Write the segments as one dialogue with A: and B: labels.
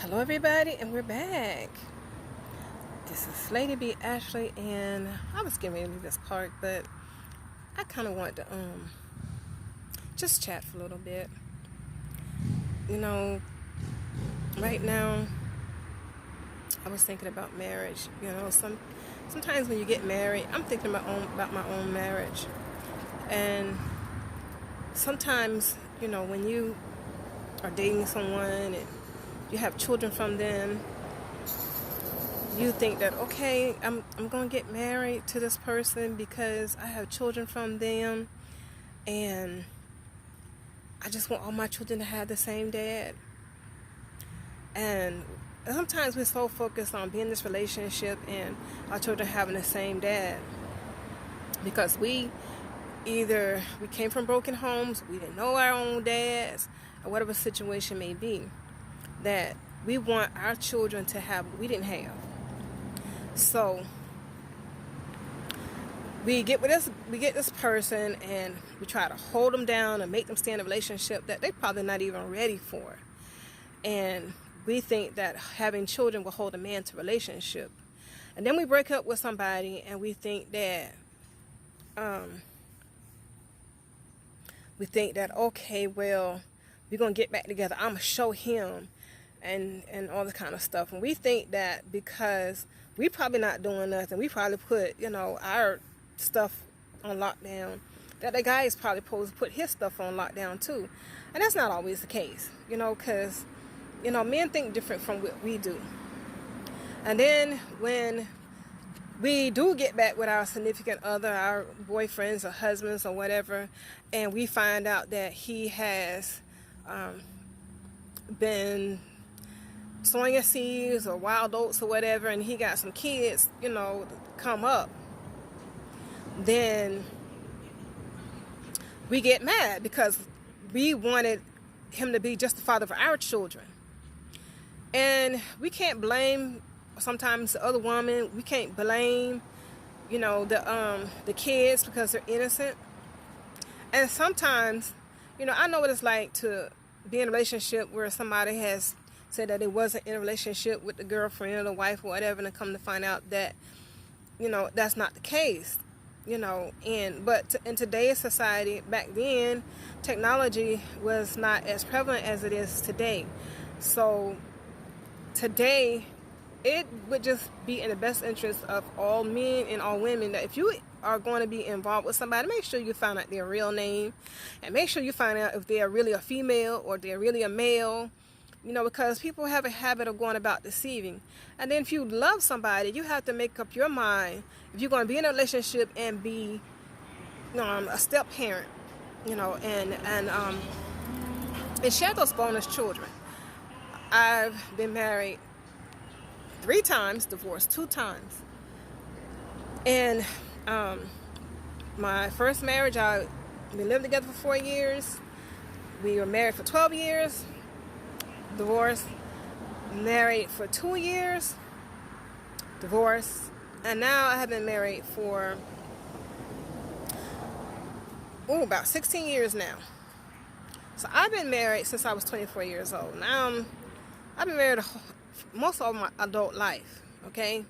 A: Hello everybody, and we're back. This is Lady B Ashley, and I was getting ready to leave this park, but I kind of want to just chat for a little bit. You know, right now I was thinking about marriage. Sometimes when you get married, I'm thinking about my own marriage, and sometimes when you are dating someone and you have children from them, you think that, okay, I'm going to get married to this person because I have children from them, and I just want all my children to have the same dad. And sometimes we're so focused on being in this relationship and our children having the same dad because we came from broken homes, we didn't know our own dads, or whatever situation may be, that we want our children to have what we didn't have. So we get this person, and we try to hold them down and make them stay in a relationship that they're probably not even ready for. And we think that having children will hold a man to a relationship. And then we break up with somebody, and we think that okay, well, we're gonna get back together. I'm gonna show him and all the kind of stuff. And we think that because we probably not doing nothing, we probably put our stuff on lockdown, that the guy is probably supposed to put his stuff on lockdown too. And that's not always the case, because men think different from what we do. And then when we do get back with our significant other, our boyfriends or husbands or whatever, and we find out that he has been sowing his seeds or wild oats or whatever, and he got some kids, come up, then we get mad because we wanted him to be just the father of our children. And we can't blame sometimes the other woman. We can't blame, the kids because they're innocent. And sometimes, I know what it's like to be in a relationship where somebody has said that they wasn't in a relationship with the girlfriend or the wife or whatever, and come to find out that, that's not the case. But in today's society, back then, technology was not as prevalent as it is today. So today, it would just be in the best interest of all men and all women that if you are going to be involved with somebody, make sure you find out their real name, and make sure you find out if they are really a female or they're really a male, because people have a habit of going about deceiving. And then if you love somebody, you have to make up your mind if you're going to be in a relationship and be a step parent, and share those bonus children. I've been married 3 times, divorced 2 times. And my first marriage, we lived together for 4 years. We were married for 12 years. Divorced. Married for 2 years. Divorced. And now I have been married for about 16 years now. So I've been married since I was 24 years old. Now I've been married most of my adult life, okay?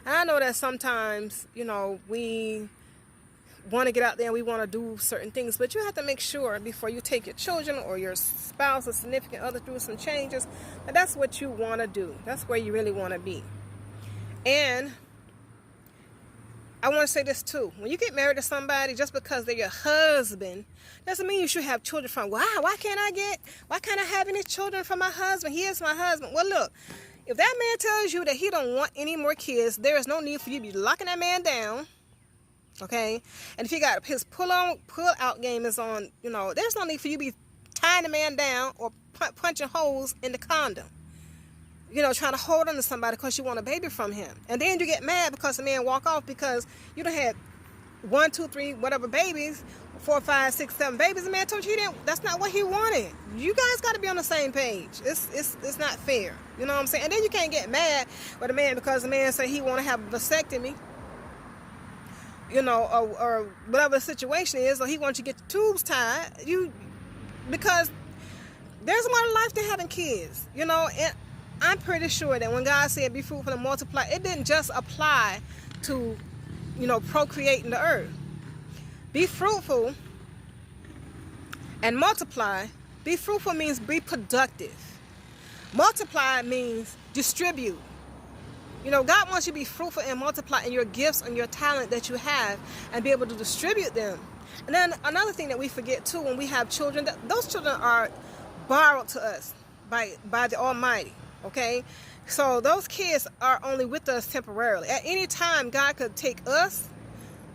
A: And I know that sometimes, we want to get out there and we want to do certain things, but you have to make sure before you take your children or your spouse or significant other through some changes, that that's what you want to do. That's where you really want to be. And I want to say this too. When you get married to somebody, just because they're your husband, doesn't mean you should have children from. Why can't I have any children from my husband? He is my husband. Well, look, if that man tells you that he don't want any more kids, there is no need for you to be locking that man down. Okay? And if he got his pull out game is on, there's no need for you to be tying the man down or punching holes in the condom. Trying to hold on to somebody because you want a baby from him. And then you get mad because the man walk off because you done had 1, 2, 3, whatever babies, 4, 5, 6, 7 babies. The man told you that's not what he wanted. You guys got to be on the same page. It's not fair. You know what I'm saying? And then you can't get mad with a man because the man said he want to have a vasectomy, or whatever the situation is, or he wants you to get the tubes tied. Because there's a lot of life to having kids, and I'm pretty sure that when God said be fruitful and multiply, it didn't just apply to, procreating the earth. Be fruitful and multiply. Be fruitful means be productive. Multiply means distribute. God wants you to be fruitful and multiply in your gifts and your talent that you have and be able to distribute them. And then another thing that we forget too, when we have children, that those children are borrowed to us by the Almighty. Okay? So those kids are only with us temporarily. At any time, God could take us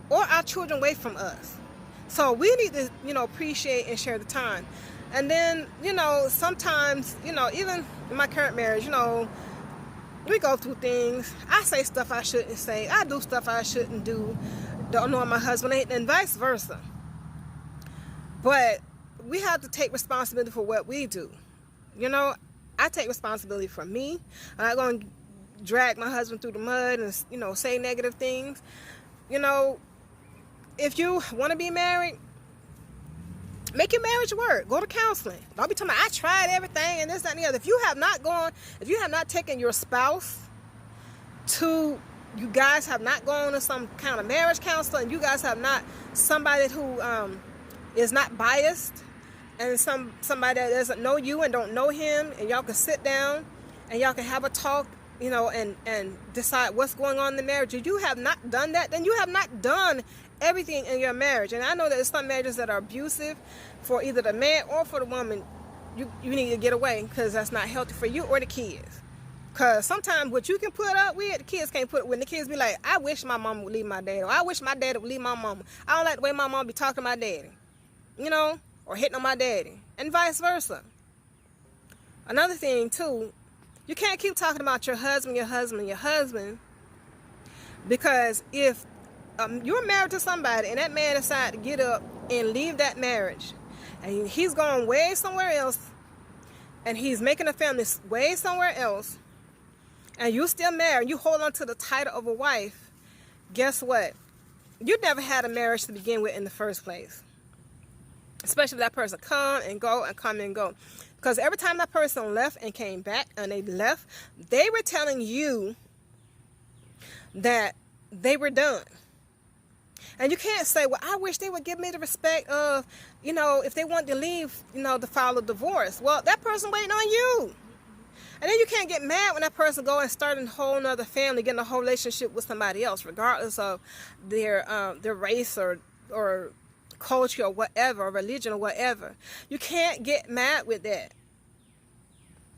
A: or our children away from us. So we need to, appreciate and share the time. And then, sometimes, even in my current marriage, we go through things. I say stuff I shouldn't say. I do stuff I shouldn't do. Don't know my husband ain't, and vice versa. But we have to take responsibility for what we do. I take responsibility for me. I'm not going to drag my husband through the mud and, say negative things. If you want to be married, make your marriage work. Go to counseling. Don't be talking about, I tried everything and this, that, and the other. If you have not taken your spouse to, you guys have not gone to some kind of marriage counselor, and you guys have not, somebody who is not biased, and somebody that doesn't know you and don't know him, and y'all can sit down and y'all can have a talk, and decide what's going on in the marriage. If you have not done that, then you have not done everything in your marriage. And I know that there's some marriages that are abusive for either the man or for the woman. You need to get away, because that's not healthy for you or the kids. Because sometimes what you can put up with, the kids can't put up with. When the kids be like, I wish my mama would leave my dad, or I wish my daddy would leave my mama. I don't like the way my mama be talking to my daddy, or hitting on my daddy, and vice versa. Another thing too, you can't keep talking about your husband, because if you're married to somebody and that man decides to get up and leave that marriage, and he's going way somewhere else, and he's making a family way somewhere else, and you still married, you hold on to the title of a wife, guess what? You never had a marriage to begin with in the first place. Especially if that person come and go and come and go. Because every time that person left and came back and they left, they were telling you that they were done. And you can't say, well, I wish they would give me the respect of, if they want to leave, to file a divorce. Well, that person waiting on you. And then you can't get mad when that person go and start a whole nother family, getting a whole relationship with somebody else, regardless of their race or culture or whatever, or religion or whatever. You can't get mad with that.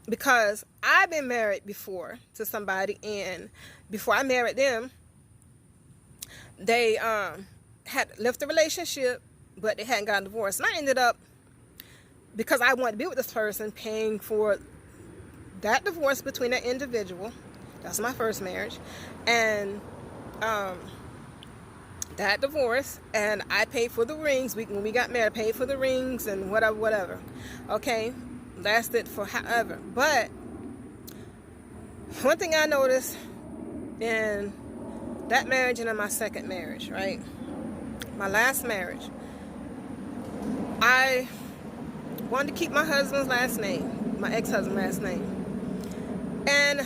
A: Because I've been married before to somebody, and before I married them, they had left the relationship, but they hadn't gotten divorced. And I ended up, because I wanted to be with this person, paying for that divorce between that individual. That's my first marriage. And that divorce, and I paid for the rings. When we got married, I paid for the rings and whatever. Okay? Lasted for however. But one thing I noticed in that marriage and in my second marriage, right? My last marriage, I wanted to keep my husband's last name, my ex-husband's last name. And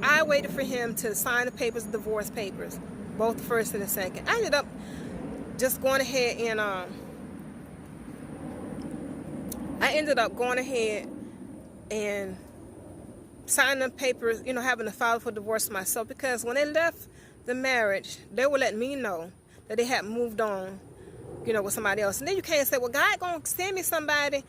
A: I waited for him to sign the papers, the divorce papers, both the first and the second. I ended up just going ahead and signing the papers, having to file for divorce myself, because when they left the marriage, they were letting me know that they had moved on, with somebody else. And then you can't say, well, God gonna send me somebody.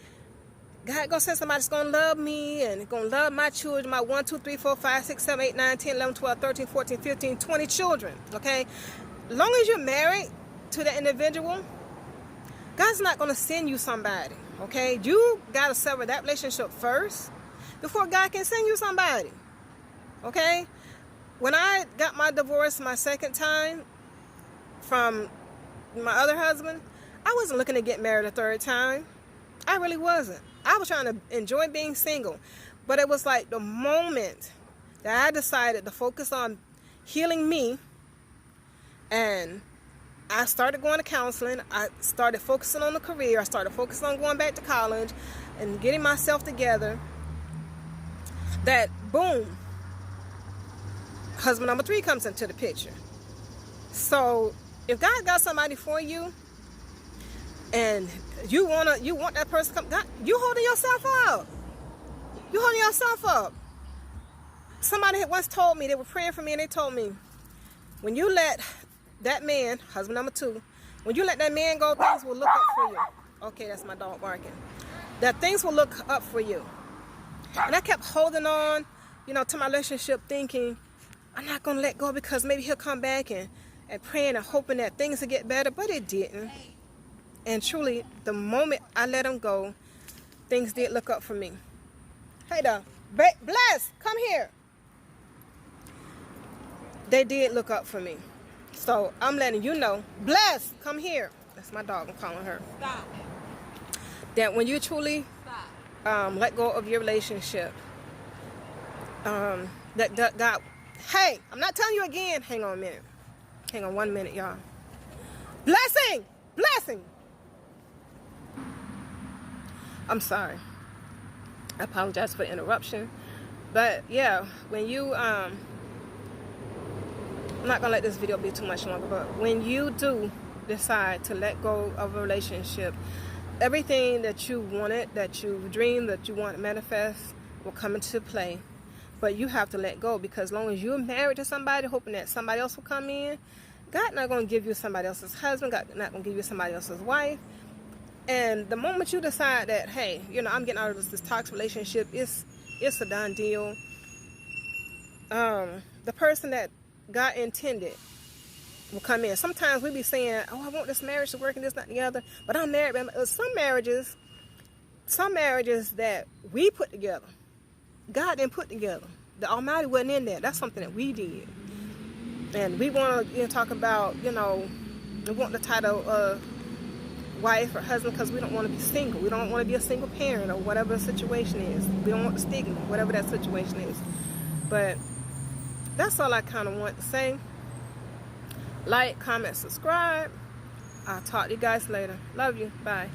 A: God gonna send somebody that's gonna love me and gonna love my children, my 1, 2, 3, 4, 5, 6, 7, 8, 9, 10, 11, 12, 13, 14, 15, 20 children, okay? As long as you're married to the individual, God's not gonna send you somebody, okay? You gotta sever that relationship first before God can send you somebody, okay? When I got my divorce my second time from my other husband, I wasn't looking to get married a third time. I really wasn't. I was trying to enjoy being single. But it was like the moment that I decided to focus on healing me, and I started going to counseling. I started focusing on the career. I started focusing on going back to college and getting myself together. That boom, husband number 3 comes into the picture. So if God got somebody for you, and you want that person to come, God, you holding yourself up. You holding yourself up. Somebody had once told me, they were praying for me, and they told me, when you let that man, husband number 2, when you let that man go, things will look up for you. Okay, that's my dog barking. That things will look up for you. And I kept holding on, to my relationship, thinking, I'm not going to let go because maybe he'll come back, and praying and hoping that things will get better, but it didn't. And truly, the moment I let him go, things did look up for me. Hey, Bless, come here. They did look up for me. So I'm letting you know, Bless, come here. That's my dog, I'm calling her.
B: Stop.
A: That when you truly let go of your relationship, that God, hey, I'm not telling you again. Hang on a minute. Hang on 1 minute, y'all. Blessing! I'm sorry. I apologize for the interruption. But yeah, when you, I'm not going to let this video be too much longer, but when you do decide to let go of a relationship, everything that you wanted, that you dreamed, that you want to manifest will come into play. But you have to let go, because as long as you're married to somebody, hoping that somebody else will come in, God not going to give you somebody else's husband. God not going to give you somebody else's wife. And the moment you decide that, hey, I'm getting out of this toxic relationship, it's a done deal. The person that God intended will come in. Sometimes we be saying, oh, I want this marriage to work and this, not the other. But I'm married. Some marriages that we put together, God didn't put together. The Almighty wasn't in there. That's something that we did. And we want to talk about, we want the title of wife or husband because we don't want to be single. We don't want to be a single parent or whatever the situation is. We don't want the stigma, whatever that situation is. But that's all I kind of want to say. Like, comment, subscribe. I'll talk to you guys later. Love you. Bye.